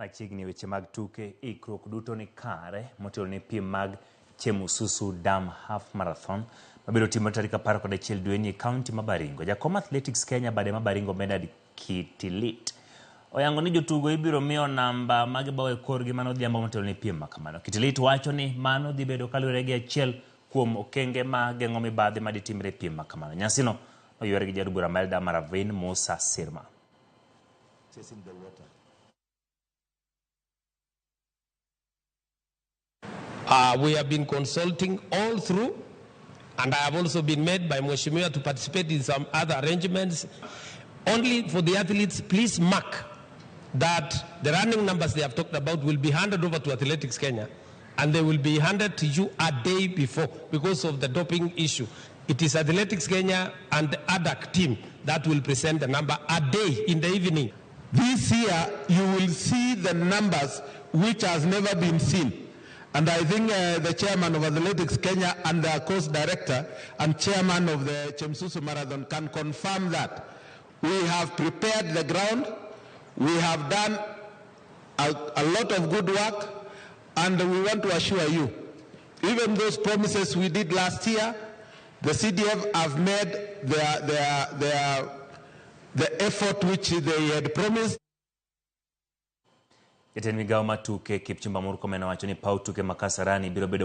Machiegni weche mag tuke Ikruok duto ni kare motelo ne piem mag Chemususu Dam Half Marathon mabiro timo tarik 11 dwe ni kaunti ma Baringo. Jakom Athletics Kenya bade ma Baringo Medad Kitilit oyango ni jotugo ibiro miyo namba magibawe korgi mano dhiambo motelo ne piem makamano. Kitilit wacho ni mano dhi bedo kaluwore gi achiel kuom okenge ma geng'o mibadhi maditimre piem makamano. Nyasino oyuore gi jadugu Ramelda Maravin Musa Sirma. We have been consulting all through, and I have also been made by Mheshimiwa to participate in some other arrangements. Only for the athletes, please mark that the running numbers they have talked about will be handed over to Athletics Kenya, and they will be handed to you a day before because of the doping issue. It is Athletics Kenya and the ADAC team that will present the number a day in the evening. This year, you will see the numbers which has never been seen. And I think the chairman of Athletics Kenya and the course director and chairman of the Chemususu Marathon can confirm that. We have prepared the ground, we have done a lot of good work, and we want to assure you, even those promises we did last year, the CDF have made the effort which they had promised. Jatend migao matuke Kipchumba Murkomen owacho ni paw tuke Makasarani biro bedo